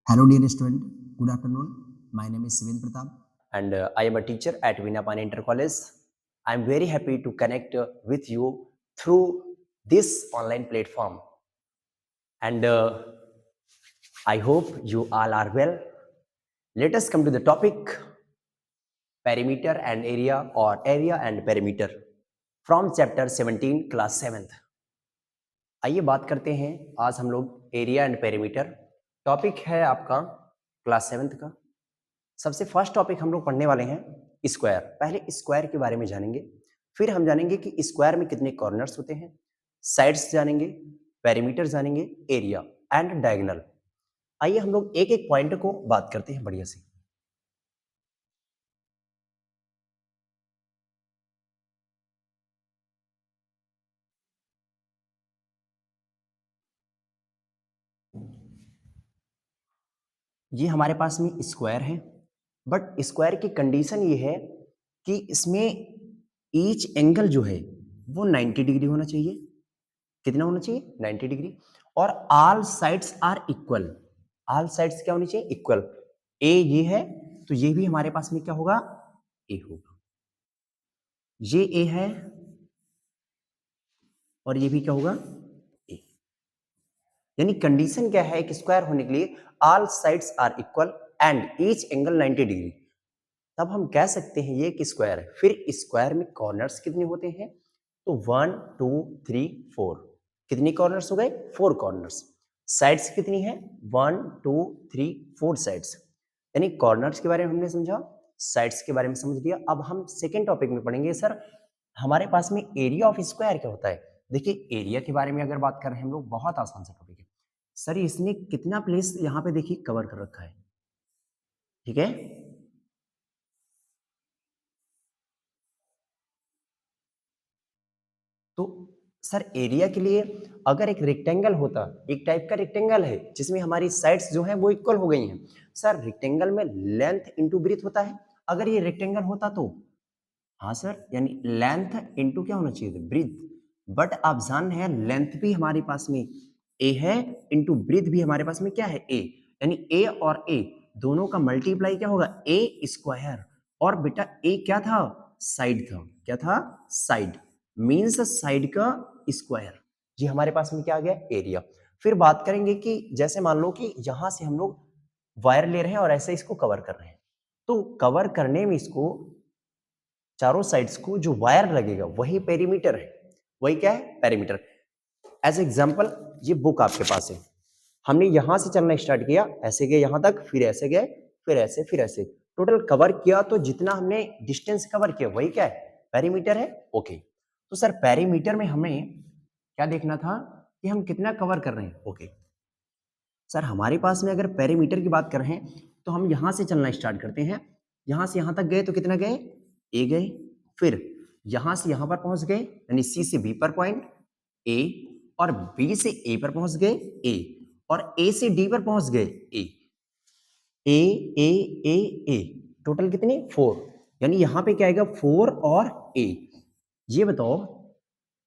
Hello, dear student. Good afternoon. My name is Sivin Pratap. And I am a teacher at Vinapani Inter College. I am very happy to connect with you through this online platform. And I hope you all are well. Let us come to the topic perimeter and area, or area and perimeter from chapter 17 class 7th. आइए बात करते हैं आज हम लोग area and perimeter. Topic है आपका class 7th का। सबसे फर्स्ट टॉपिक हम लोग पढ़ने वाले हैं स्क्वायर। पहले स्क्वायर के बारे में जानेंगे, फिर हम जानेंगे कि स्क्वायर में कितने कॉर्नर्स होते हैं, साइड्स जानेंगे, पेरीमीटर जानेंगे, एरिया एंड डायगोनल। आइए हम लोग एक एक पॉइंट को बात करते हैं बढ़िया से। ये हमारे पास में स्क्वायर है, बट स्क्वायर की कंडीशन ये है कि इसमें ईच एंगल जो है वो 90 डिग्री होना चाहिए। कितना होना चाहिए? 90 डिग्री। और all sides are equal. All sides क्या होनी चाहिए? इक्वल। ए ये है तो ये भी हमारे पास में क्या होगा? ए होगा। ये ए है और ये भी क्या होगा? ए। यानी कंडीशन क्या है एक स्क्वायर होने के लिए? All sides are equal and each angle 90 degree. तब हम कह सकते हैं ये एक स्क्वायर है। फिर स्क्वायर में कॉर्नर्स कितने होते हैं? तो 1 2 3 4। कितने कॉर्नर्स हो गए? 4 कॉर्नर्स। साइड्स कितनी है? 1 2 3 4 साइड्स। यानी कॉर्नर्स के बारे में हमने समझा, साइड्स के बारे में समझ लिया। अब हम सेकेंड टॉपिक में पढ़ेंगे सर हमारे पास में एरिया ऑफ स्क्वायर क्या होता है। देखिए एरिया के बारे में अगर बात कर रहे हैं हम लोग, बहुत आसान सा टॉपिक है सर। इसने कितना प्लेस यहाँ पे देखिए कवर कर रखा है, ठीक है। तो सर एरिया के लिए अगर एक रेक्टेंगल होता, एक टाइप का रेक्टेंगल है जिसमें हमारी साइड्स जो है वो इक्वल हो गई हैं। सर रेक्टेंगल में लेंथ इंटू ब्रीथ होता है। अगर ये रेक्टेंगल होता तो हाँ सर, यानी लेंथ इंटू क्या होना चाहिए? ब्रीथ। बट आप जान रहे हैं लेंथ भी हमारे पास में ए है, इंटू ब्रीथ भी हमारे पास में क्या है? ए। यानी ए और ए दोनों का मल्टीप्लाई क्या होगा? ए स्क्वायर। और बेटा ए क्या था? साइड था। क्या था? साइड। मीन्स साइड का स्क्वायर। जी हमारे पास में क्या आ गया? एरिया। फिर बात करेंगे कि जैसे मान लो कि यहां से हम लोग वायर ले रहे हैं और ऐसे इसको कवर कर रहे हैं, तो कवर करने में इसको चारों साइड्स को जो वायर लगेगा वही पेरीमीटर है। वही क्या है? पेरीमीटर। एज एग्जांपल ये बुक आपके पास है, हमने यहां से चलना स्टार्ट किया, ऐसे गए यहां तक, फिर ऐसे गए, फिर ऐसे, फिर ऐसे, टोटल कवर किया तो जितना हमने डिस्टेंस कवर किया वही क्या है? पेरीमीटर है। ओके। तो सर पेरीमीटर में हमें क्या देखना था कि हम कितना कवर कर रहे हैं। ओके सर हमारे पास में अगर पेरीमीटर की बात कर रहे हैं तो हम यहां से चलना स्टार्ट करते हैं। यहां से यहां तक गए तो कितना गए? ए गए। फिर यहां से यहां पर पहुंच गए, यानी सी से बी पर पॉइंट ए, और बी से ए पर पहुंच गए ए, और ए से डी पर पहुंच गए ए। ए ए ए ए टोटल कितने? 4। यानी यहां पे क्या आएगा? 4 और ए। ये बताओ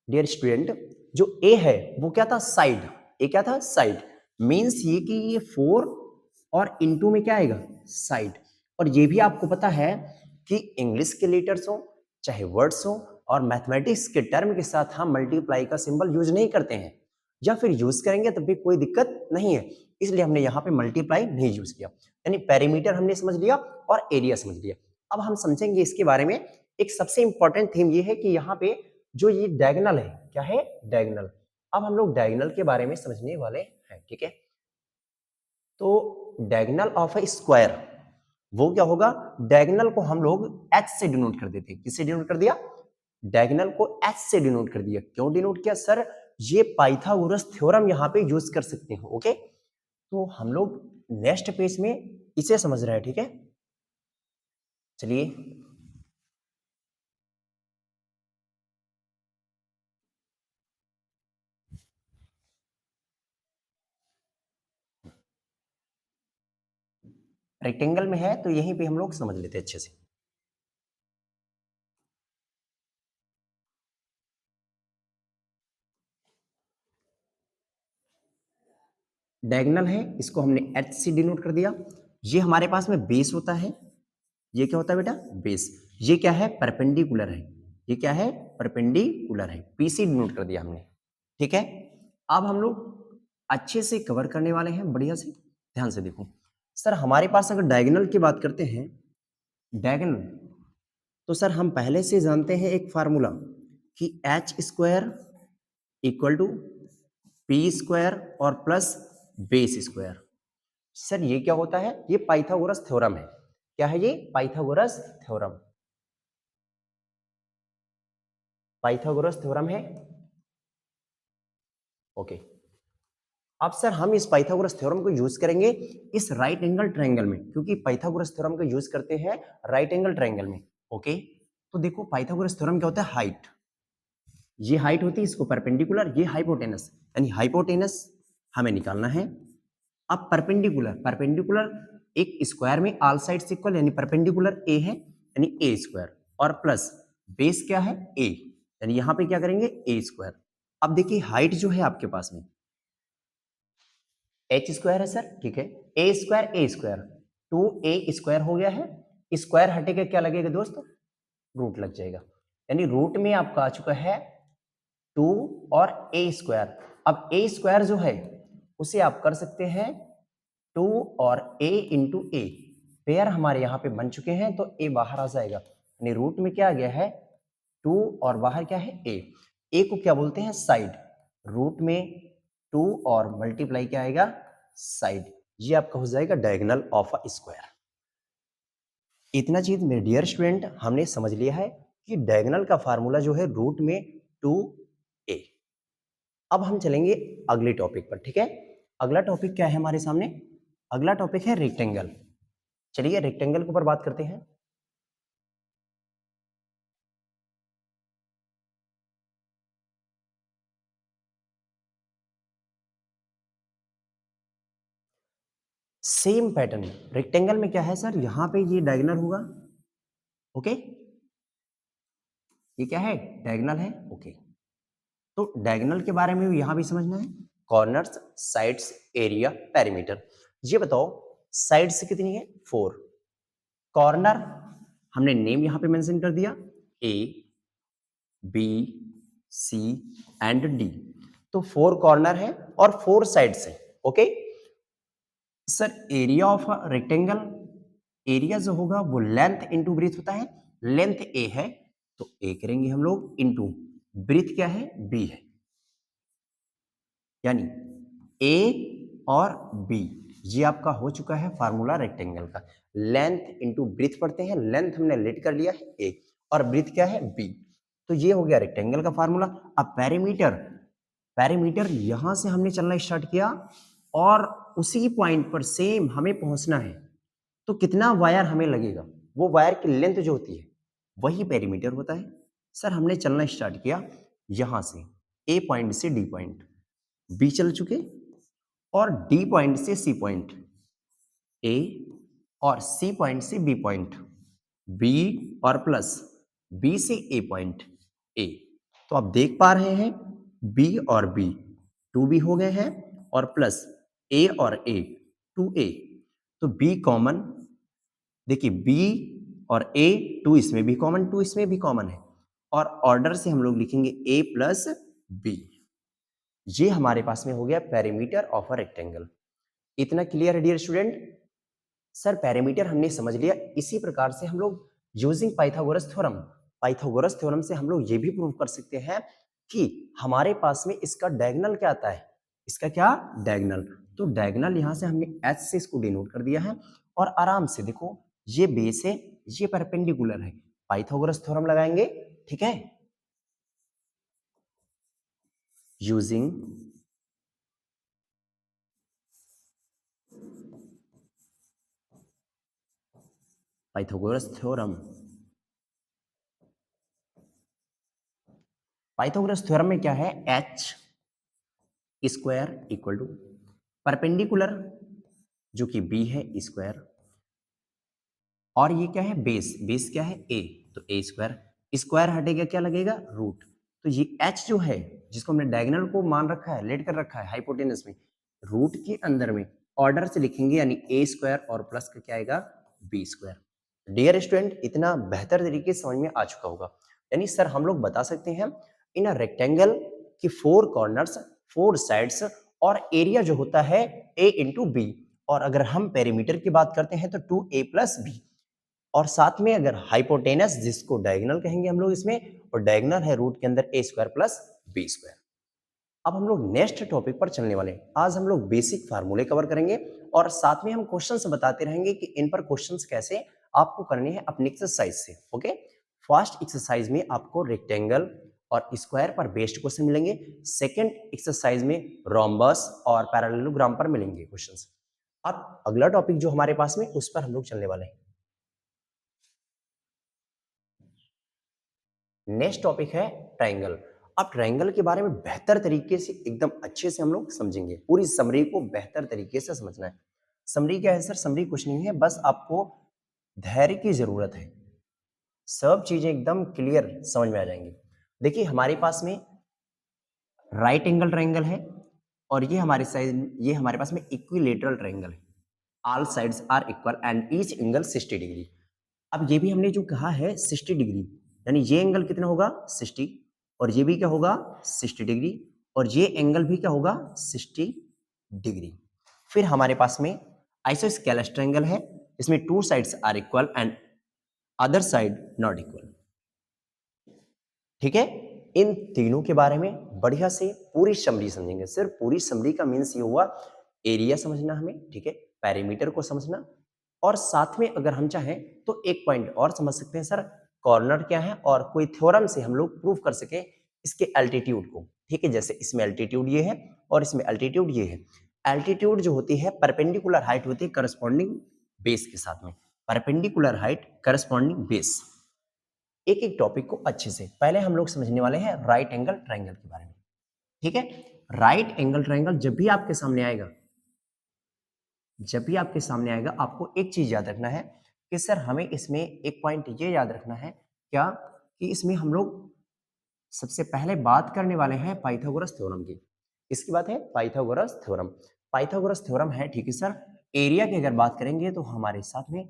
डियर स्टूडेंट, जो ए है वो क्या था? साइड। ए क्या था? साइड। मीन्स ये कि ये 4 और इनटू में क्या आएगा? साइड। और ये भी आपको पता है कि इंग्लिश के लेटर्स हो चाहे वर्ड्स हो और मैथमेटिक्स के टर्म के साथ हम मल्टीप्लाई का सिंबल यूज नहीं करते हैं, या फिर यूज करेंगे तब भी कोई दिक्कत नहीं है, इसलिए हमने यहाँ पे मल्टीप्लाई नहीं यूज किया। यानी पेरीमीटर हमने समझ लिया और एरिया समझ लिया। अब हम समझेंगे इसके बारे में। एक सबसे इंपॉर्टेंट थीम ये है कि यहाँ पे जो ये डायगोनल है, क्या है? डायगोनल। अब हम लोग डायगोनल के बारे में समझने वाले हैं, ठीक है। तो डायगोनल ऑफ ए स्क्वायर वो क्या होगा? डायगोनल को हम लोग एच से डिनोट कर देते हैं। किससे डिनोट कर दिया? डायगोनल को एच से डिनोट कर दिया। क्यों डिनोट किया सर? ये पाइथागोरस थ्योरम यहाँ पे यूज कर सकते हो। ओके, तो हम लोग नेक्स्ट पेज में इसे समझ रहे हैं, ठीक है। चलिए रेक्टेंगल में है तो यहीं पे हम लोग समझ लेते हैं अच्छे से। डायगोनल है, इसको हमने एच से डिनोट कर दिया। ये हमारे पास में बेस होता है, ये क्या होता है बेटा, बेस। ये क्या है, परपेंडिकुलर है, ये क्या है, परपेंडिकुलर है, पी से डिनोट कर दिया हमने। ठीक है, अब हम लोग अच्छे से कवर करने वाले हैं, बढ़िया से ध्यान से देखो। सर हमारे पास अगर डायगोनल की बात करते हैं, डायगोनल, तो सर हम पहले से जानते हैं एक फार्मूला कि H square equal to P square और प्लस बेस स्क्वायर। सर ये क्या होता है, ये पाइथागोरस थ्योरम है। क्या है ये, पाइथागोरस थ्योरम, पाइथागोरस थ्योरम है। ओके, अब सर हम इस पाइथागोरस थ्योरम को यूज करेंगे इस राइट एंगल ट्रायंगल में, क्योंकि पाइथागोरस थ्योरम को यूज करते हैं राइट एंगल ट्रायंगल में। ओके, तो देखो पाइथागोरस थ्योरम क्या होता है, हाइट, ये हाइट होती है, इसको परपेंडिकुलर, ये हाइपोटेनस, यानी हाइपोटेनस हमें निकालना है। अब परपेंडिकुलर, परपेंडिकुलर एक स्क्वायर में ऑल साइड्स इक्वल, यानी परपेंडिकुलर ए है, यानी ए स्क्वायर, और प्लस बेस क्या है, ए, यानी यहां पे क्या करेंगे, ए स्क्वायर। अब देखिए हाइट जो है आपके पास में एच स्क्वायर है सर, ठीक है, ए स्क्वायर 2a स्क्वायर हो गया है, स्क्वायर हटेगा क्या लगेगा दोस्त, रूट लग जाएगा, यानी रूट में आपका आ चुका है 2 और a स्क्वायर। अब a स्क्वायर जो है उसे आप कर सकते हैं 2 और a इंटू ए, पेयर हमारे यहाँ पे बन चुके हैं, तो a बाहर आ जाएगा, यानी रूट में क्या आ गया है 2 और बाहर क्या है a को क्या बोलते हैं, साइड, रूट में 2 और मल्टीप्लाई क्या आएगा, साइड, ये आपका हो जाएगा डायगोनल ऑफ अ स्क्वायर। इतना चीज मेरे डियर स्टूडेंट हमने समझ लिया है कि डायगोनल का फार्मूला जो है रूट में 2a। अब हम चलेंगे अगले टॉपिक पर, ठीक है। अगला टॉपिक क्या है हमारे सामने, अगला टॉपिक है रेक्टेंगल। चलिए रेक्टेंगल के ऊपर बात करते हैं। सेम पैटर्न, रेक्टेंगल में क्या है सर, यहां पे ये डायगोनल होगा, ओके, ये क्या है, डायगोनल है, ओके। तो डायगोनल के बारे में भी यहां भी समझना है, कॉर्नर्स, साइड्स, एरिया, पेरीमीटर। ये बताओ साइड्स कितनी है, 4, कॉर्नर हमने नेम यहां पे मेंशन कर दिया, A B C and D, तो 4 कॉर्नर है और 4 साइड्स है, okay. Sir area of rectangle, area जो होगा वो लेंथ इंटू ब्रीथ होता है, लेंथ ए है तो ए करेंगे हम लोग इंटू ब्रीथ क्या है, बी है, यानी ए और बी, ये आपका हो चुका है फार्मूला रेक्टेंगल का। लेंथ इंटू ब्रीथ पढ़ते हैं, लेंथ हमने लेट कर लिया है ए और ब्रीथ क्या है, बी, तो ये हो गया रेक्टेंगल का फार्मूला। अब पेरीमीटर, पेरीमीटर यहां से हमने चलना स्टार्ट किया और उसी पॉइंट पर सेम हमें पहुंचना है, तो कितना वायर हमें लगेगा, वो वायर की लेंथ जो होती है वही पेरीमीटर होता है। सर हमने चलना स्टार्ट किया यहां से, ए पॉइंट से डी पॉइंट, बी चल चुके, और डी पॉइंट से सी पॉइंट, ए, और सी पॉइंट से बी पॉइंट, बी, और प्लस बी से ए पॉइंट, ए। तो आप देख पा रहे हैं बी और बी 2b हो गए हैं, और प्लस ए और ए 2a, तो बी कॉमन, देखिए बी और ए, 2 इसमें भी कॉमन, 2 इसमें भी कॉमन है, और ऑर्डर से हम लोग लिखेंगे a प्लस बी। ये हमारे पास में हो गया पेरीमीटर ऑफ अ रेक्टेंगल। इतना क्लियर है डियर स्टूडेंट। सर पेरीमीटर हमने समझ लिया, इसी प्रकार से हम लोग using Pythagoras theorem, Pythagoras theorem से हम लोग ये भी प्रूव कर सकते हैं कि हमारे पास में इसका डायगोनल क्या आता है, इसका क्या, डायगोनल। तो डायगोनल यहां से हमने एच से इसको डिनोट कर दिया है, और आराम से देखो ये बेस है, ये परपेंडिकुलर है, पाइथागोरस थ्योरम लगाएंगे, ठीक है। Using Pythagoras theorem, Pythagoras theorem में क्या है, H square equal to perpendicular जो कि बी है स्क्वायर, और ये क्या है, बेस, बेस क्या है ए, तो ए स्क्वायर, स्क्वायर हटेगा क्या लगेगा, रूट, तो ये एच जो है जिसको हमने डायगोनल को मान रखा है, लेट कर रखा है हाइपोटेनस में, रूट के अंदर में ऑर्डर से लिखेंगे, यानी ए स्क्वायर और प्लस का क्या आएगा, बी स्क्वायर। डियर स्टूडेंट, इतना बेहतर तरीके से समझ में आ चुका होगा। यानी सर हम लोग बता सकते हैं इन अ रेक्टेंगल की 4 कॉर्नर्स, 4 साइड्स और एरिया जो होता है a इंटू बी, और अगर हम पेरीमीटर की बात करते हैं तो 2a प्लस बी, और साथ में अगर हाइपोटेनस जिसको डायगोनल कहेंगे हम लोग इसमें, और डायगोनल है रूट के अंदर a square plus B square. अब हम लोग नेक्स्ट टॉपिक पर चलने वाले हैं। आज हम लोग बेसिक फार्मूले कवर करेंगे और साथ में हम क्वेश्चंस बताते रहेंगे कि इन पर क्वेश्चंस कैसे आपको करने हैं अपनी एक्सरसाइज से। ओके, फर्स्ट एक्सरसाइज में आपको रेक्टेंगल और स्क्वायर पर बेस्ड क्वेश्चन मिलेंगे। सेकंड एक्सरसाइज में रोम्बस और पैरेललोग्राम पर मिलेंगे क्वेश्चंस। अब अगला टॉपिक जो हमारे पास में, उस पर हम लोग चलने वाले हैं। नेक्स्ट टॉपिक है ट्रायंगल। अब ट्रायंगल के बारे में बेहतर तरीके से एकदम अच्छे से हम लोग समझेंगे। पूरी समरी को बेहतर तरीके से समझना है। समरी क्या है सर? समरी कुछ नहीं है, बस आपको धैर्य की जरूरत है, सब चीजें एकदम क्लियर समझ में आ जाएंगी। देखिए हमारे पास में राइट एंगल ट्रायंगल है और ये हमारे पास में इक्विलेटरल ट्रायंगल है। All sides are equal and each angle 60 degree. अब ये भी हमने जो कहा है 60 डिग्री, यानी ये एंगल कितना होगा 60, और ये भी क्या होगा 60 डिग्री, और ये एंगल भी क्या होगा 60 डिग्री। फिर हमारे पास में आइसोस्केलेस ट्रायंगल है, इसमें 2 sides are equal and other side not equal. ठीक है, इन तीनों के बारे में बढ़िया से पूरी समरी समझेंगे। सिर्फ पूरी समरी का मीन्स ये हुआ एरिया समझना हमें, ठीक है, पेरीमीटर को समझना, और साथ में अगर हम चाहें तो एक पॉइंट और समझ सकते हैं सर, कॉर्नर क्या है, और कोई थ्योरम से हम लोग प्रूव कर सके इसके एल्टीट्यूड को। ठीक है, जैसे इसमें एल्टीट्यूड ये है और इसमें एल्टीट्यूड ये है। एल्टीट्यूड जो होती है परपेंडिकुलर हाइट होती है करस्पॉन्डिंग बेस के साथ में, परपेंडिकुलर हाइट करस्पॉन्डिंग बेस। एक एक टॉपिक को अच्छे से पहले हम लोग समझने वाले हैं राइट एंगल ट्रायंगल के बारे में। ठीक है, राइट एंगल ट्रायंगल जब भी आपके सामने आएगा, आपको एक चीज याद रखना है कि सर हमें इसमें एक पॉइंट ये याद रखना है क्या, कि इसमें हम लोग सबसे पहले बात करने वाले हैं पाइथागोरस थ्योरम की। इसकी बात है पाइथागोरस थ्योरम। पाइथागोरस थ्योरम है, ठीक है सर। एरिया की अगर बात करेंगे तो हमारे साथ में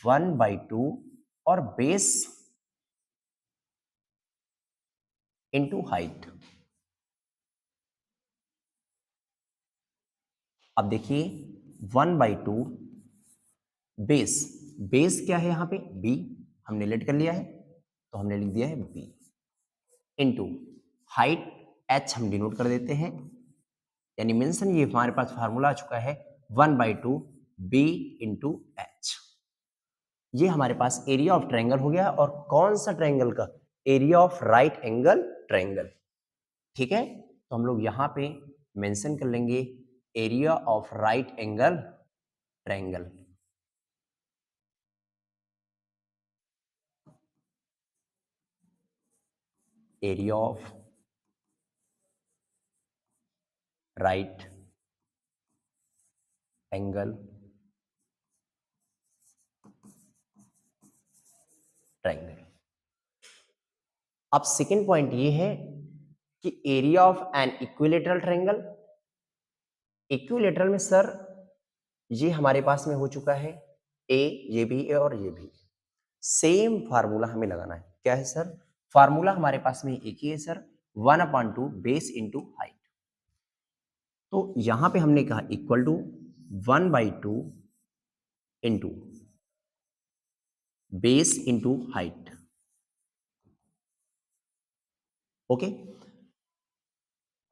1/2 और बेस इंटू हाइट। अब देखिए 1/2 बेस, बेस क्या है यहाँ पे b, हमने लेट कर लिया है तो हमने लिख दिया है b, इंटू हाइट h हम डिनोट कर देते हैं, यानी मेंशन ये हमारे पास फार्मूला आ चुका है 1/2 b इंटू h। ये हमारे पास एरिया ऑफ ट्रायंगल हो गया, और कौन सा ट्रायंगल का? Area of right angle triangle. ठीक है, तो हम लोग यहाँ पे मेंशन कर लेंगे area of right angle triangle. Area of right angle triangle. अब सेकेंड पॉइंट ये है कि area of an equilateral triangle. Equilateral में सर ये हमारे पास में हो चुका है ए, ये भी ए और ये भी। सेम फार्मूला हमें लगाना है। क्या है सर? फार्मूला हमारे पास में एक ही है सर, 1/2 बेस इंटू हाइट। तो यहां पे हमने कहा equal to 1/2 into base into height. Okay,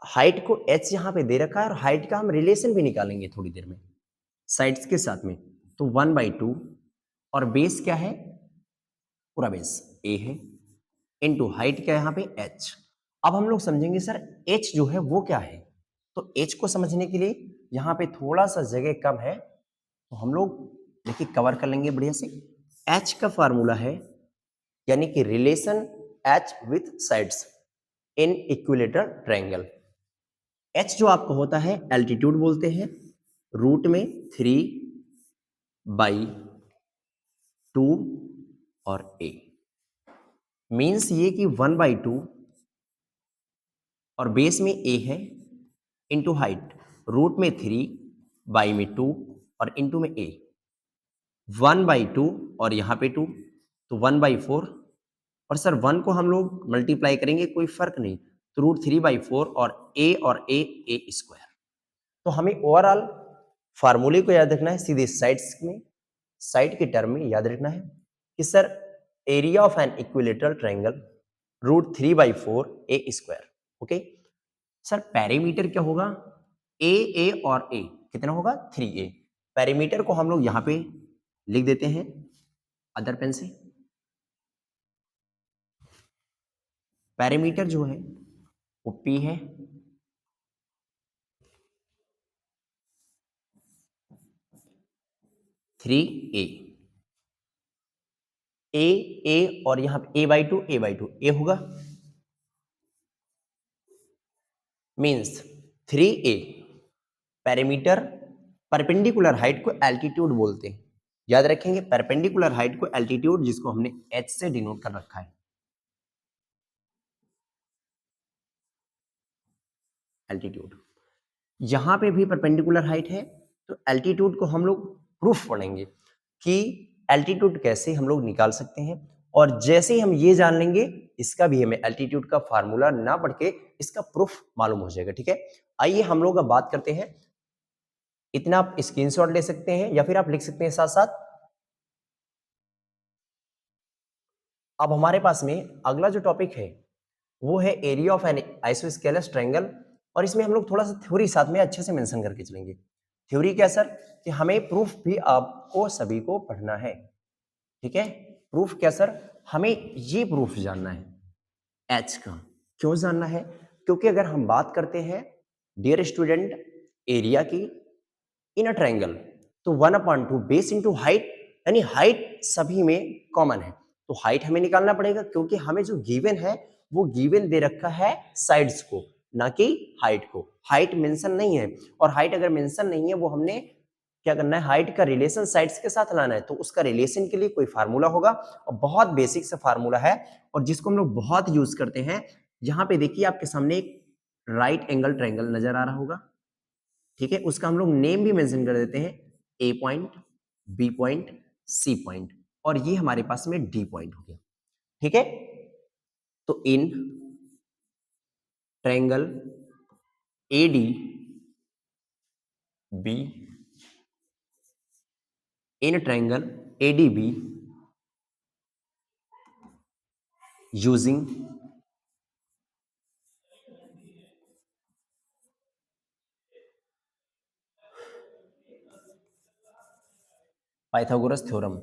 height को h यहां पे दे रखा है, और हाइट का हम रिलेशन भी निकालेंगे थोड़ी देर में साइड्स के साथ में। तो 1/2 और बेस क्या है? पूरा बेस a है, इंटू हाइट क्या है यहाँ पे h। अब हम लोग समझेंगे सर h जो है वो क्या है, तो h को समझने के लिए यहाँ पे थोड़ा सा जगह कम है, तो हम लोग देखिए कवर कर लेंगे बढ़िया से। h का फार्मूला है, यानी कि relation h with sides in equilateral triangle. h जो आपको होता है एल्टीट्यूड बोलते हैं, रूट में 3/2 और a, मीन्स ये कि 1/2 और बेस में a है इंटू हाइट, रूट में 3, बाई में 2 और इंटू में a, 1/2 और यहाँ पे 2, तो 1/4। और सर 1 को हम लोग मल्टीप्लाई करेंगे, कोई फर्क नहीं, तो √3/4 और a स्क्वायर। तो हमें ओवरऑल फार्मूले को याद रखना है, सीधे साइड्स में, साइड के टर्म में याद रखना है कि sir area of an equilateral triangle √3/4 a square. Okay sir, perimeter क्या होगा, ए और a कितना होगा, 3a। पेरीमीटर को हम लोग यहाँ पे लिख देते हैं अदर पेन से। पेरीमीटर जो है वो p है, ए और यहाँ पे a/2 a होगा, means 3a। Perimeter perpendicular height को एल्टीट्यूड बोलते हैं, याद रखेंगे, परपेंडिकुलर हाइट को एल्टीट्यूड, जिसको हमने h से डिनोट कर रखा है, एल्टीट्यूड। यहां पे भी परपेंडिकुलर हाइट है, तो एल्टीट्यूड को हम लोग प्रूफ पढ़ेंगे कि एल्टीट्यूड कैसे हम लोग निकाल सकते हैं। और जैसे ही हम ये जान लेंगे, इसका भी हमें एल्टीट्यूड का फार्मूला ना पढ़ के इसका प्रूफ मालूम हो जाएगा। ठीक है, आइए हम लोग अब बात करते हैं। इतना आप स्क्रीनशॉट ले सकते हैं या फिर आप लिख सकते हैं साथ साथ। अब हमारे पास में अगला जो टॉपिक है वो है area of an isosceles triangle, और इसमें हम लोग थोड़ा सा थ्योरी साथ में अच्छे से मेंशन करके चलेंगे। थ्योरी क्या सर, कि हमें प्रूफ भी आपको सभी को पढ़ना है। ठीक है, प्रूफ क्या सर, हमें ये प्रूफ जानना है एच का। क्यों जानना है, क्योंकि अगर हम बात करते हैं डियर स्टूडेंट एरिया की इन अ ट्रायंगल, तो 1/2 बेस इंटू हाइट, यानी हाइट सभी में कॉमन है, तो हाइट हमें निकालना पड़ेगा, क्योंकि हमें जो गिवन है वो गिवन दे रखा है साइड्स को, ना कि हाइट को। हाइट मेंशन नहीं है, और हाइट अगर मेंशन नहीं है वो हमने क्या करना है, हाइट का रिलेशन साइड्स के साथ लाना है। तो उसका रिलेशन के लिए कोई फार्मूला होगा, और बहुत बेसिक सा फार्मूला है, और जिसको हम लोग बहुत यूज करते हैं। यहाँ पे देखिए आपके सामने एक राइट एंगल ट्रायंगल नजर आ रहा होगा। ठीक है, उसका हम लोग नेम भी मेंशन कर देते हैं, A point, B point, C point, और ये हमारे पास में डी पॉइंट हो गया। ठीक है, तो in triangle A D B, in triangle A D B using Pythagoras theorem.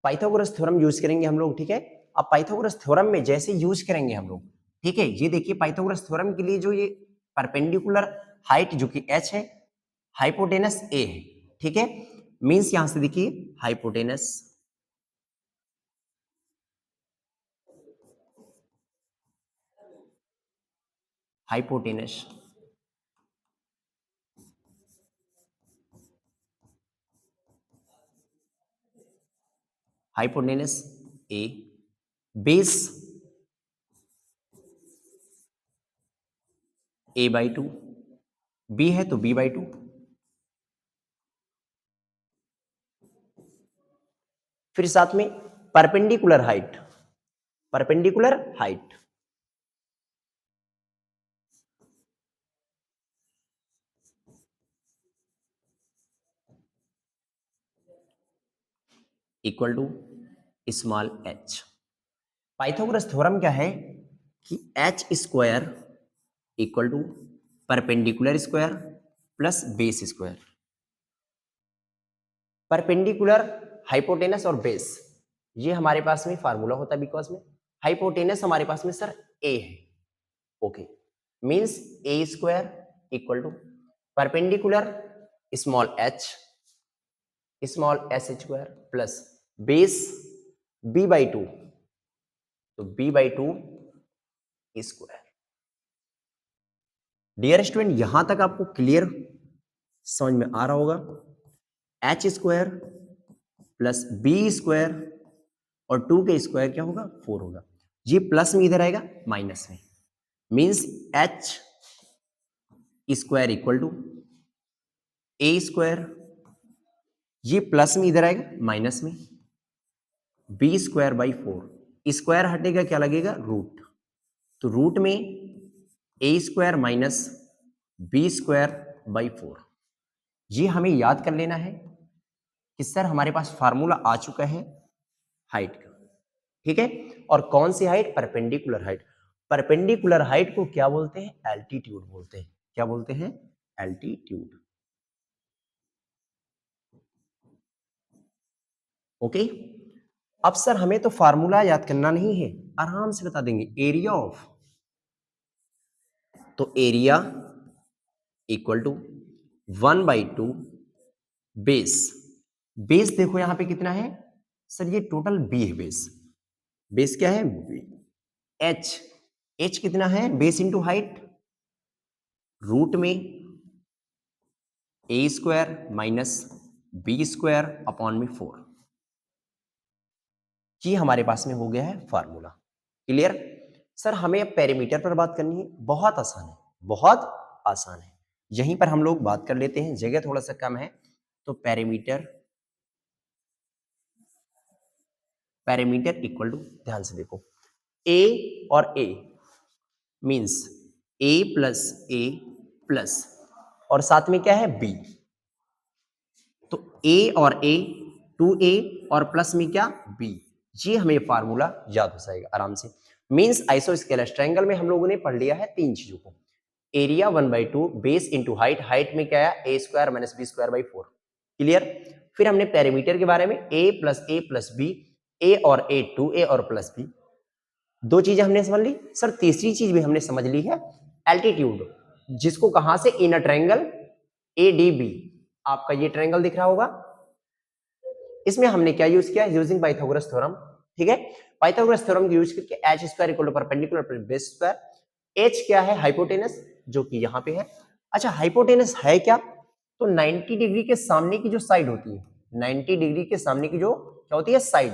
Pythagoras theorem use करेंगे हम लोग। ठीक है, अब पाइथागोरस थ्योरम में जैसे यूज करेंगे हम लोग, ठीक है, ये देखिए पाइथागोरस थ्योरम के लिए जो ये परपेंडिकुलर हाइट जो कि h है, हाइपोटेनस a है। ठीक है, मींस यहां से देखिए hypotenuse hypotenuse hypotenuse a, base a/2, b है तो b/2, फिर साथ में perpendicular height, perpendicular height equal to small h। Pythagoras theorem क्या है कि h square equal to perpendicular square plus base square. Perpendicular, hypotenuse और बेस, ये हमारे पास में फार्मूला होता है, बिकॉज में हाइपोटेनस हमारे पास में सर a है। Okay, means a square equal to perpendicular small h square plus base b/2, तो b/2 स्क्वायर। डियर स्टूडेंट, यहां तक आपको क्लियर समझ में आ रहा होगा। h square plus b square और 2 के स्क्वायर क्या होगा, 4 होगा। ये प्लस में इधर आएगा माइनस में, means H square equal to A square, ये प्लस में इधर आएगा माइनस में, बी स्क्वायर बाई 4, स्क्वायर हटेगा क्या लगेगा रूट, तो रूट में A square minus B square by 4। ये हमें याद कर लेना है कि सर हमारे पास फार्मूला आ चुका है हाइट का, ठीक है। और कौन सी height? Perpendicular height. Perpendicular height को क्या बोलते हैं? एल्टीट्यूड बोलते हैं। क्या बोलते हैं? एल्टीट्यूड। ओके, अब सर हमें तो फार्मूला याद करना नहीं है, आराम से बता देंगे एरिया ऑफ, तो area equal to 1/2 base. Base देखो यहां पे कितना है सर, ये टोटल बी है बेस। बेस क्या है? बी। एच, एच कितना है? बेस इंटू हाइट, रूट में A square minus B square upon में 4। ये हमारे पास में हो गया है फार्मूला। क्लियर? सर हमें अब पेरीमीटर पर बात करनी है, बहुत आसान है, बहुत आसान है। यहीं पर हम लोग बात कर लेते हैं, जगह थोड़ा सा कम है, तो पेरीमीटर, पेरीमीटर इक्वल टू, ध्यान से देखो, ए और ए मींस ए प्लस और साथ में क्या है? बी। तो ए और ए, 2a और प्लस में क्या? b। ये हमें फार्मूला याद हो जाएगा आराम से। मींस आइसोस्केलस ट्रायंगल में हम लोगों ने पढ़ लिया है तीन चीजों को, area 1/2 base into height, height में क्या है? a square minus B square by 4। Clear? फिर हमने पेरीमीटर के बारे में a प्लस बी, a और a 2a और प्लस b, दो चीजें हमने समझ ली। सर तीसरी चीज भी हमने समझ ली है, एल्टीट्यूड, जिसको कहां से? इन अ ट्रायंगल ADB। आपका ये ट्रायंगल दिख रहा होगा, इसमें हमने क्या यूज किया? Using Pythagoras theorem. ठीक है, पाइथागोरस थ्योरम को यूज करके H square equal to perpendicular plus base square. H क्या है? हाइपोटेनस, जो कि यहां पे है। अच्छा, हाइपोटेनस है क्या? तो 90 डिग्री के सामने की जो साइड होती है, 90 डिग्री के सामने की जो क्या होती है? साइड,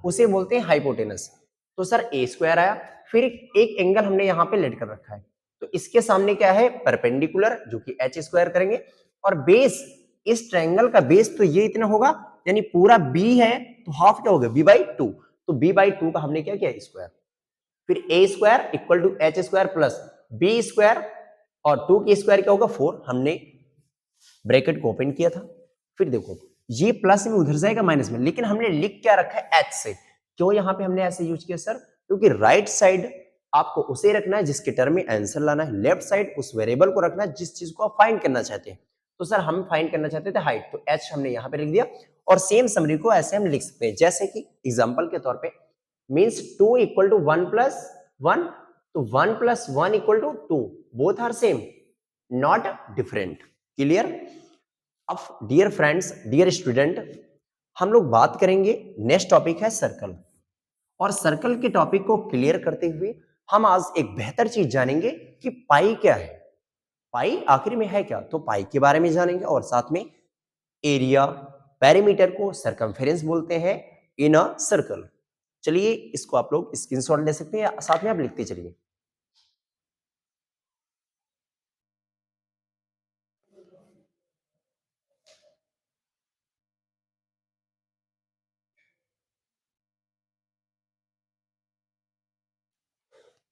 उसे बोलते हैं हाइपोटेनस। तो सर ए स्क्वायर आया, फिर एक एंगल हमने यहां पे लेट कर रखा है, तो इसके सामने क्या है? परपेंडिकुलर, जो कि एच स्क्वायर करेंगे। और बेस, इस ट्रायंगल का बेस तो ये इतना होगा, यानी पूरा बी है तो हाफ क्या होगा? b/2। तो b/2 का हमने क्या किया? स्क्वायर। फिर a square equal to H square plus B square, और 2 की स्क्वायर क्या होगा? 4। हमने ब्रैकेट को ओपन किया था। फिर देखो ये प्लस में उधर जाएगा माइनस में, लेकिन हमने लिख क्या रखा है? एच से। क्यों यहां पे हमने ऐसे यूज किया सर? क्योंकि राइट साइड आपको उसे रखना है जिसके टर्म में आंसर लाना है, लेफ्ट साइड उस वेरिएबल को रखना है जिस चीज को आप फाइंड करना चाहते हैं। तो सर हम फाइंड करना चाहते थे हाइट, तो एच हमने यहां पे लिख दिया। और सेम समरी को ऐसे हम लिख सकते हैं, जैसे कि एग्जांपल के तौर पे मींस 2 इक्वल टू 1 प्लस 1, तो 1 plus 1 equal to 2, both are same, not different. Clear? अब डियर फ्रेंड्स, डियर स्टूडेंट, हम लोग बात करेंगे, नेक्स्ट टॉपिक है सर्कल। और सर्कल के टॉपिक को क्लियर करते हुए हम आज एक बेहतर चीज जानेंगे कि पाई क्या है, पाई आखिर में है क्या। तो पाई के बारे में जानेंगे, और साथ में एरिया, पेरीमीटर को सरकमफेरेंस बोलते हैं इन अ सर्कल। चलिए इसको आप लोग स्क्रीनशॉट ले सकते हैं या साथ में आप लिखते चलिए।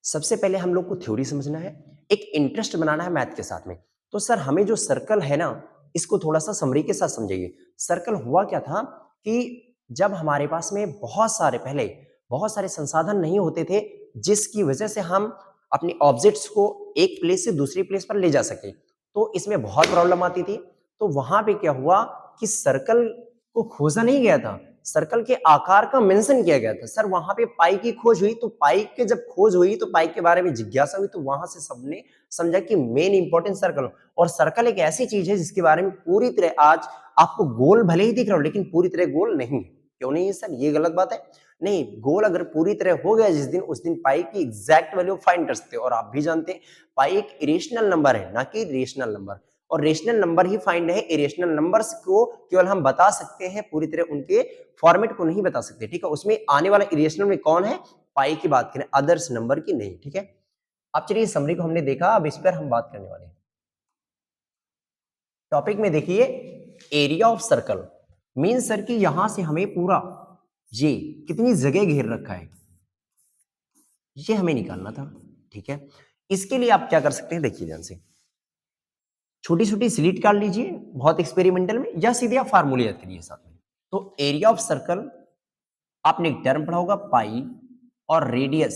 सबसे पहले हम लोग को थ्योरी समझना है, एक इंटरेस्ट बनाना है मैथ के साथ में। तो सर हमें जो सर्कल है ना, इसको थोड़ा सा समरी के साथ समझिए। सर्कल हुआ क्या था कि जब हमारे पास में बहुत सारे, पहले बहुत सारे संसाधन नहीं होते थे, जिसकी वजह से हम अपने ऑब्जेक्ट्स को एक प्लेस से दूसरी प्लेस पर ले जा सके, तो इसमें बहुत प्रॉब्लम आती थी। तो वहां पे क्या हुआ कि सर्कल को खोजा नहीं गया था, सर्कल के आकार का मेंशन किया गया था। सर वहां पे पाई की खोज हुई, तो पाई के जब खोज हुई तो पाई के बारे में जिज्ञासा हुई, तो वहां से सबने समझा कि मेन इंपॉर्टेंट सर्कल। और सर्कल एक ऐसी चीज है जिसके बारे में पूरी तरह आज आपको गोल भले ही दिख रहा हो, लेकिन पूरी तरह गोल नहीं है। क्यों नहीं है सर? ये गलत बात है। नहीं, गोल अगर पूरी तरह हो गया जिस दिन, उस दिन पाई की एग्जैक्ट वैल्यू फाइंड कर सकते हो। और आप भी जानते हैं पाई एक इरेशनल नंबर है, ना कि रेशनल नंबर। और रेशनल नंबर ही फाइंड है, इरेशनल नंबर्स को केवल हम बता सकते हैं, पूरी तरह उनके फॉर्मेट को नहीं बता सकते। ठीक है, उसमें आने वाला इरेशनल में कौन है? पाई की बात करें, अदर्स नंबर की नहीं। ठीक है, अब चलिए समरी को हमने देखा, अब इस पर हम बात करने वाले हैं। टॉपिक में देखिए area of circle mean sir कि यहां से हमें पूरा ये कितनी जगह घेर रखा है ये हमें निकालना था, ठीक है। इसके लिए आप क्या कर सकते हैं, देखिए ध्यान से, छोटी छोटी स्लिट काट लीजिए बहुत एक्सपेरिमेंटल में, या सीधे आप फार्मूले याद करिए साथ में। तो एरिया ऑफ सर्कल आपने एक टर्म पढ़ा होगा पाई और radius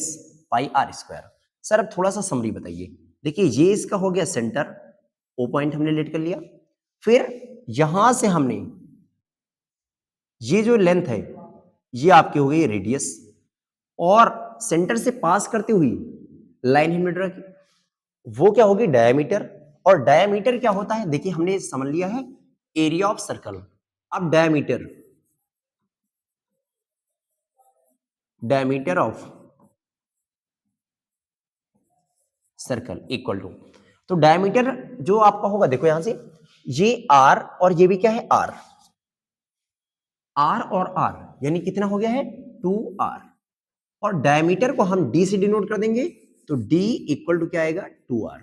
pi R square. Sir अब थोड़ा सा समरी बताइए। देखिए ये इसका हो गया सेंटर, ओ पॉइंट हमने लेट कर लिया, फिर यहां से हमने ये जो लेंथ है ये आपकी हो गई रेडियस, और सेंटर से पास करती हुई लाइन हमने ड्रा की, वो क्या होगी डायमीटर। और डायमीटर क्या होता है, देखिए हमने समझ लिया है एरिया ऑफ सर्कल। अब diameter of circle equal to, तो डायमीटर जो आपका होगा, देखो यहां से ये आर और ये भी क्या है आर, आर और आर यानी कितना हो गया है 2r, और डायमीटर को हम d से डिनोट कर देंगे, तो d इक्वल टू क्या आएगा 2r।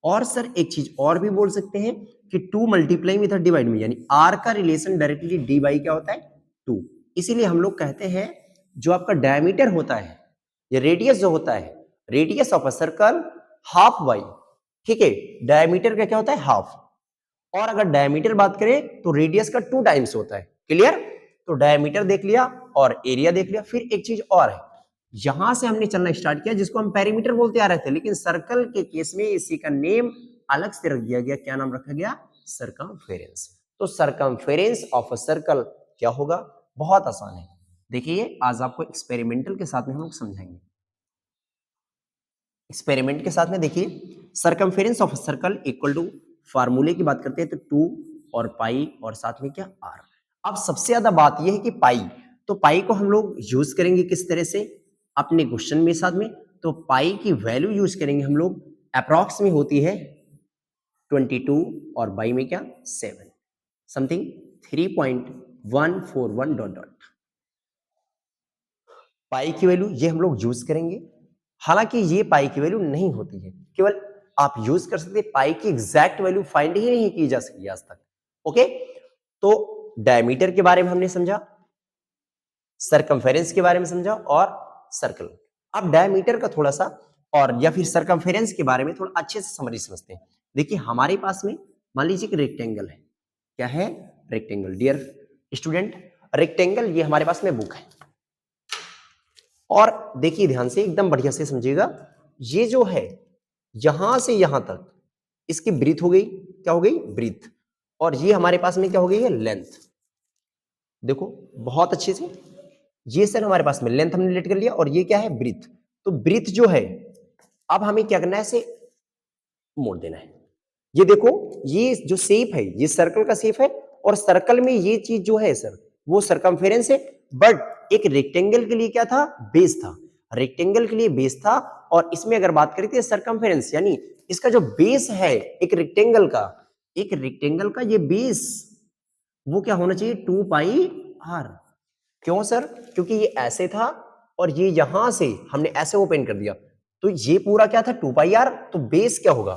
और सर एक चीज और भी बोल सकते हैं कि 2 मल्टीप्लाई विद डिवाइड में, यानी r का रिलेशन डायरेक्टली d बाई क्या होता है 2। इसीलिए हम लोग कहते हैं जो आपका डायमीटर होता है या रेडियस जो होता है, radius of a circle half by, ठीक है, डायमीटर का क्या होता है हाफ। और अगर डायमीटर बात करें तो रेडियस का 2 टाइम्स होता है, क्लियर। तो डायमीटर देख लिया और एरिया देख लिया। फिर एक चीज और है, यहां से हमने चलना स्टार्ट किया जिसको हम पेरीमीटर बोलते आ रहे थे, लेकिन सर्कल के केस में इसी का नेम अलग से रख दिया गया। क्या नाम रखा गया, सरकमफेरेंस। तो सरकमफेरेंस ऑफ अ सर्कल क्या होगा, बहुत आसान है। देखिए आज आपको एक्सपेरिमेंटल के साथ में हम लोग समझाएंगे। एक्सपेरिमेंट के साथ में देखिए circumference of circle equal to, फार्मूले की बात करते हैं तो 2 और पाई और साथ में क्या r। अब सबसे ज्यादा बात यह है कि पाई, तो पाई को हम लोग यूज करेंगे किस तरह से अपने क्वेश्चन में साथ में, तो पाई की वैल्यू यूज करेंगे हम लोग, अप्रॉक्स में होती है 22 और बाई में क्या 7 समथिंग 3.141 डॉट डॉट। पाई की वैल्यू ये हम लोग यूज करेंगे, हालांकि ये पाई की वैल्यू नहीं होती है, केवल आप यूज कर सकते, पाई की एग्जैक्ट वैल्यू फाइंड ही नहीं की जा सकी आज तक। ओके, तो डायमीटर के बारे में हमने समझा, सरकमफेरेंस के बारे में समझा और सर्कल। अब डायमीटर का थोड़ा सा और या फिर सरकमफेरेंस के बारे में थोड़ा अच्छे से समझते हैं। देखिए हमारे पास में मान लीजिए कि रेक्टेंगल है, क्या है रेक्टेंगल। डियर स्टूडेंट, रेक्टेंगल ये हमारे पास में बुक है, और देखिए ध्यान से एकदम बढ़िया से समझिएगा, ये जो है यहां से यहां तक इसकी ब्रीथ हो गई, क्या हो गई ब्रीथ, और ये हमारे पास में क्या हो गई है लेंथ। देखो बहुत अच्छे से, ये सर हमारे पास में लेंथ हमने लेट कर लिया और ये क्या है ब्रीथ। तो ब्रीथ जो है अब हमें क्या करना है, ऐसे मोड़ देना है। ये देखो ये जो शेप है ये सर्कल का शेप है, और सर्कल में ये चीज जो है सर वो सरकमफेरेंस है, बट एक रेक्टेंगल के लिए क्या था बेस था, रेक्टेंगल के लिए बेस था। और इसमें अगर बात करें तो सरकमफेरेंस यानी इसका जो बेस है एक रेक्टेंगल का ये बेस वो क्या होना चाहिए 2 पाई आर। क्यों सर, क्योंकि ये ऐसे था और ये यहां से हमने ऐसे ओपन कर दिया, तो ये पूरा क्या था 2 पाई आर, तो बेस क्या होगा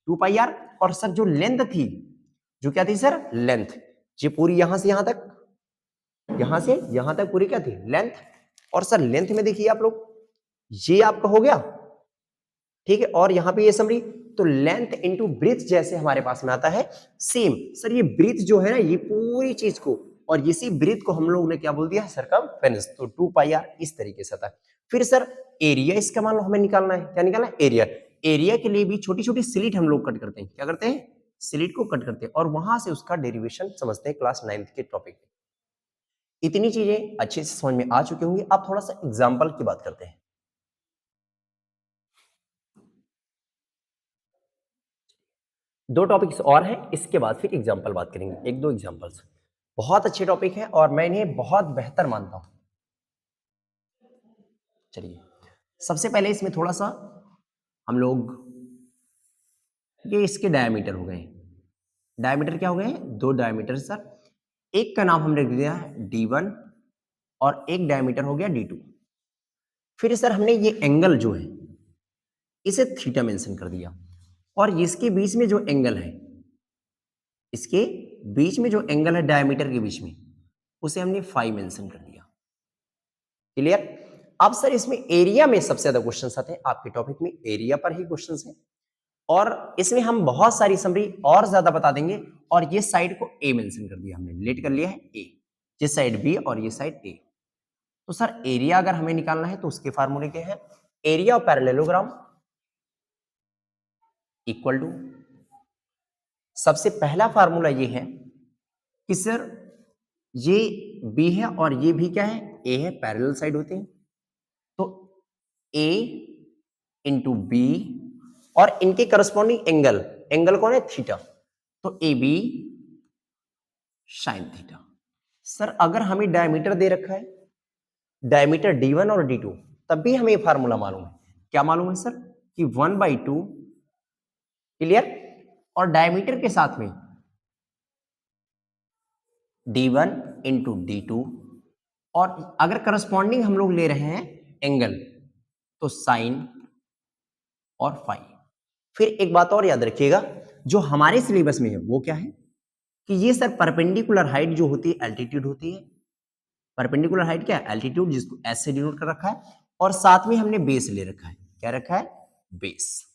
2 पाई आर। और सर जो लेंथ थी, जो क्या थी सर लेंथ, ये पूरी यहां से यहां तक पूरी क्या थी लेंथ। और सर लेंथ में देखिए आप लोग ये आपका हो गया, ठीक है, और यहां पे ये समरी, तो लेंथ इनटू ब्रीथ जैसे हमारे पास में आता है सेम। सर ये ब्रीथ जो है ना ये पूरी चीज को, और इसी ब्रीथ को हम लोग ने क्या बोल दिया सरकमफेरेंस, तो 2 पाई आर इस तरीके से आता है। फिर सर एरिया इसका मान लो हमें निकालना है, क्या निकालना है एरिया। एरिया के लिए भी छोटी छोटी स्लिट हम लोग कट करते हैं, क्या करते हैं स्लिट को कट करते हैं, और वहां से उसका डेरिवेशन समझते हैं क्लास 9th के टॉपिक में। इतनी चीजें अच्छे से समझ में आ चुकी होंगी। अब थोड़ा सा एग्जाम्पल की बात करते हैं। दो टॉपिक्स और हैं, इसके बाद फिर एग्जाम्पल बात करेंगे, एक दो एग्जाम्पल्स। बहुत अच्छे टॉपिक है और मैं इन्हें बहुत बेहतर मानता हूं। चलिए सबसे पहले इसमें थोड़ा सा हम लोग, ये इसके डायमीटर हो गए, डायमीटर क्या हो गए दो डायमीटर सर, एक का नाम हमने दिया है D1 और एक डायमीटर हो गया D2। फिर सर हमने ये एंगल जो है इसे थीटा मेंशन कर दिया, और इसके बीच में जो एंगल है, इसके बीच में जो एंगल है डायमीटर के बीच में, उसे हमने फाई मेंशन कर दिया। क्लियर? अब सर इसमें एरिया में सबसे ज्यादा क्वेश्चंस आते हैं, आपके टॉपिक में एरिया पर ही क्वेश्चंस हैं, और इसमें हम बहुत सारी समरी और ज्यादा बता देंगे। और ये साइड को ए मेंशन कर दिया हमने, रिलेट कर लिया है ए, ये साइड बी और ये साइड ए। तो सर एरिया अगर हमें निकालना है तो उसके फार्मूले क्या है? Area of parallelogram equal to, सबसे पहला फार्मूला ये है कि सर ये बी है और ये भी क्या है? ए है, पैरेलल साइड होते हैं, तो ए इंटू बी और इनके करस्पॉन्डिंग एंगल, एंगल कौन है? थीटा, तो A B sine theta. Sir अगर हमें डायमीटर दे रखा है, डायमीटर D1 और D2, तब भी हमें फार्मूला मालूम है। क्या मालूम है सर? कि 1/2, क्लियर, और डायमीटर के साथ में D1 इंटू D2, और अगर करस्पॉन्डिंग हम लोग ले रहे हैं एंगल, तो साइन और फाई। फिर एक बात और याद रखिएगा, जो हमारे सिलेबस में है वो क्या है कि ये सर परपेंडिकुलर हाइट जो होती है एल्टीट्यूड होती है। परपेंडिकुलर हाइट क्या है? एल्टीट्यूड, जिसको एस से डिनोट कर रखा है, और साथ में हमने बेस ले रखा है। क्या रखा है? बेस।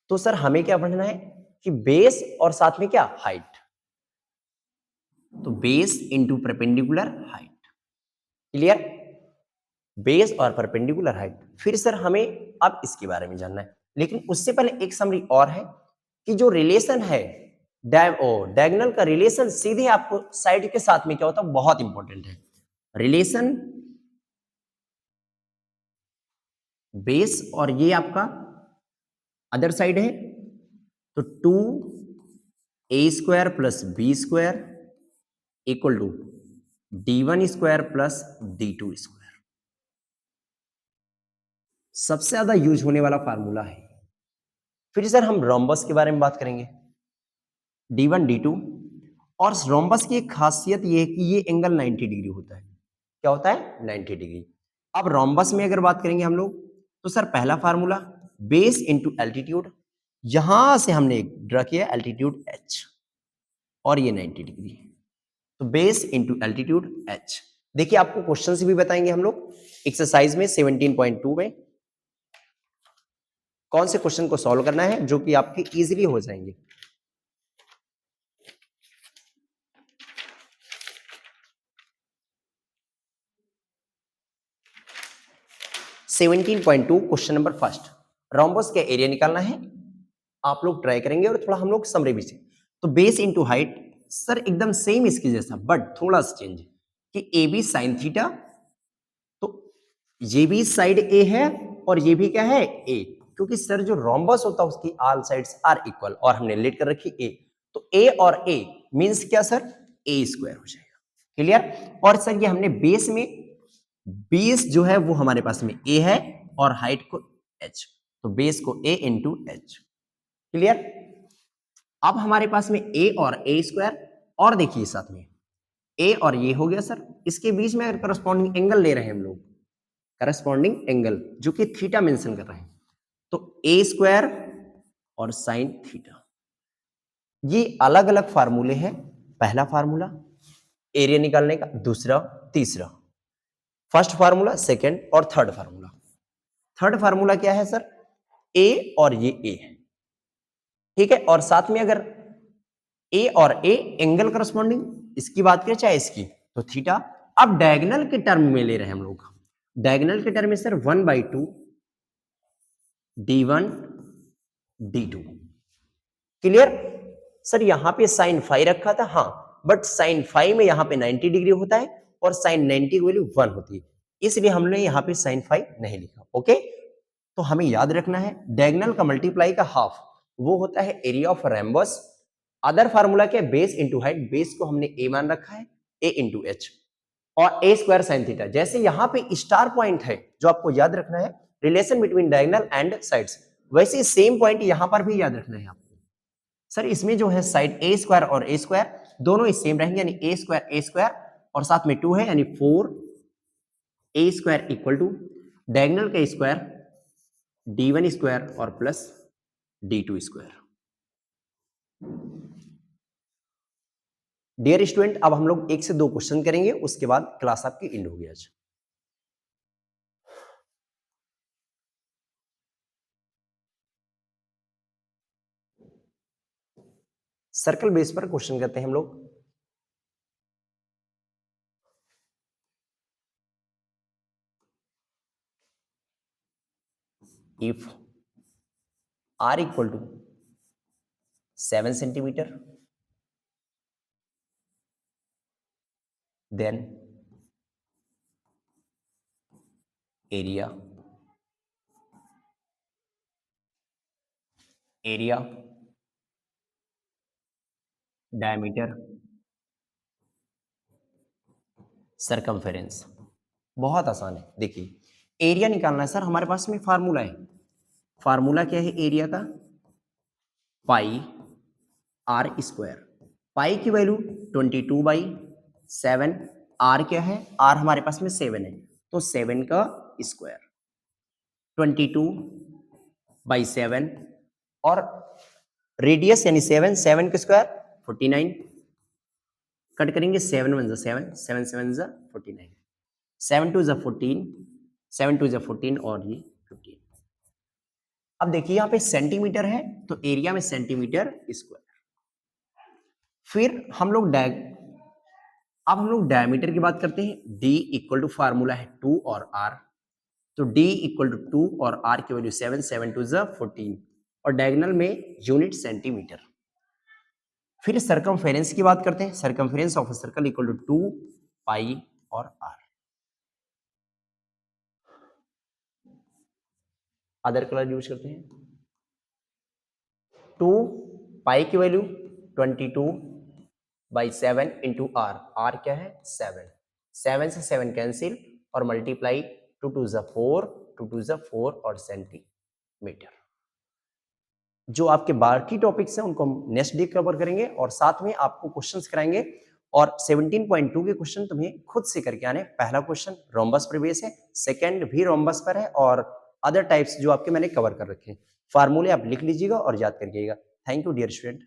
तो सर हमें क्या पढ़ना है कि बेस और साथ में क्या? हाइट। तो base into perpendicular height, clear? Base और परपेंडिकुलर हाइट। फिर सर हमें अब इसके बारे में जानना है, लेकिन उससे पहले एक समरी और है कि जो रिलेशन है डायगोनल का रिलेशन सीधे आपको साइड के साथ में क्या होता है, बहुत इंपॉर्टेंट है। रिलेशन बेस और ये आपका अदर साइड है, तो 2a² plus b² equal to d1² plus d2²। सबसे ज्यादा यूज होने वाला फार्मूला है। फिर सर हम रोम्बस के बारे में बात करेंगे, D1 D2, और रोम्बस की एक खासियत ये है कि ये एंगल 90 डिग्री होता है। क्या होता है? 90 डिग्री। अब रोम्बस में अगर बात करेंगे हम लोग, तो सर पहला फार्मूला बेस इंटू एल्टीट्यूड, यहां से हमने ड्रा किया एल्टीट्यूड h, और ये 90 डिग्री, तो बेस इंटू एल्टीट्यूड h। देखिए आपको क्वेश्चन से भी बताएंगे हम लोग एक्सरसाइज में 17.2 में कौन से क्वेश्चन को सॉल्व करना है, जो कि आपके इजीली हो जाएंगे। क्वेश्चन नंबर फर्स्ट, रोम्बस का एरिया निकालना है। आप लोग ट्राई करेंगे और थोड़ा हम लोग समरी भी से। तो बेस इंटू हाइट, सर एकदम सेम इसकी जैसा, बट थोड़ा सा चेंज कि ए बी साइन थीटा, तो ये भी साइड ए है और ये भी क्या है? ए, क्योंकि सर जो रोम्बस होता है उसकी ऑल साइड्स आर इक्वल, और हमने लेट कर रखी ए, तो ए और ए मींस क्या सर? a² हो जाएगा, क्लियर? और सर ये हमने बेस में, बेस जो है वो हमारे पास में a है और हाइट को h, तो बेस को a इंटू h, क्लियर? अब हमारे पास में a और a², और देखिए साथ में a और ये हो गया सर, इसके बीच में अगर करस्पॉन्डिंग एंगल ले रहे हैं हम लोग, करस्पॉन्डिंग एंगल जो कि थीटा मेंशन कर रहे हैं, तो a² और साइन थीटा। ये अलग अलग फार्मूले हैं, पहला फार्मूला एरिया निकालने का, दूसरा, तीसरा, फर्स्ट फार्मूला, सेकंड और थर्ड फार्मूला। थर्ड फार्मूला क्या है सर? a और ये a है, ठीक है, और साथ में अगर a और a एंगल करस्पॉन्डिंग, इसकी बात करें चाहे इसकी, तो थीटा। अब डायगोनल के टर्म में ले रहे हैं हम लोग, डायगोनल के टर्म में sir 1/2 D1 D2, clear? Sir यहां पे साइन फाई रखा था, हाँ, बट साइन फाई में यहां पे 90 डिग्री होता है और साइन 90 की वैल्यू 1 होती है, इसलिए हमने यहां पे साइन फाई नहीं लिखा। ओके, तो हमें याद रखना है डायगोनल का मल्टीप्लाई का हाफ वो होता है area of rhombus. Other formula क्या है? बेस इंटू हाइट, बेस को हमने a मान रखा है, a इंटू h, और a² साइन थीटा। जैसे यहां पे स्टार पॉइंट है जो आपको याद रखना है, relation between diagonal and sides, वैसे सेम पॉइंट यहां पर भी याद रखना है आपको। सर इसमें जो है साइड a² और a² दोनों ही सेम रहेंगे, यानी a² और साथ में 2 है, यानी 4 a² इक्वल टू, डायगोनल का स्क्वायर d1 स्क्वायर और प्लस d2 स्क्वायर। डियर स्टूडेंट, अब हम लोग 1 से 2 क्वेश्चन करेंगे, उसके बाद क्लास आपकी एंड होगी आज। सर्कल बेस पर क्वेश्चन करते हैं हम लोग। If r equal to 7 centimetre, then area diameter circumference. बहुत आसान है। देखिए एरिया निकालना है सर, हमारे पास में फार्मूला है। फार्मूला क्या है एरिया का? पाई आर स्क्वायर। पाई की वैल्यू 22/7। आर क्या है? आर हमारे पास में 7 है, तो 7 का स्क्वायर 22/7 और रेडियस यानी 7 का स्क्वायर 49। कट करेंगे 7 1 जा 7, 7 7 जा 49, 7 2 जा 14, 7 2 जा 14 और ये 15। अब देखिए यहाँ पे सेंटीमीटर है तो एरिया में सेंटीमीटर स्क्वायर। फिर हम लोग डायमीटर की बात करते हैं। d इक्वल टू फार्मूला है 2 और r, तो d इक्वल टू 2 और r की वैल्यू 7, 7 2 जा 14 और डायगोनल में यूनिट सेंटीमीटर। फिर सरकमफेरेंस की बात करते हैं। Circumference of a circle equal to 2 pi और r। अदर कलर यूज करते हैं। 2 पाई की वैल्यू 22/7 इंटू आर। आर क्या है? 7। 7 से 7 कैंसिल और मल्टीप्लाई 2 2 जा 4, 2 2 जा 4 और सेंटीमीटर। जो आपके बाकी टॉपिक्स हैं उनको हम नेक्स्ट डे कवर करेंगे और साथ में आपको क्वेश्चंस कराएंगे। और 17.2 के क्वेश्चन तुम्हें खुद से करके आने। पहला क्वेश्चन रोम्बस पर बेस है, सेकंड भी रोम्बस पर है और अदर टाइप्स जो आपके मैंने कवर कर रखे हैं। फार्मूले आप लिख लीजिएगा और याद करिएगा। Thank you dear student.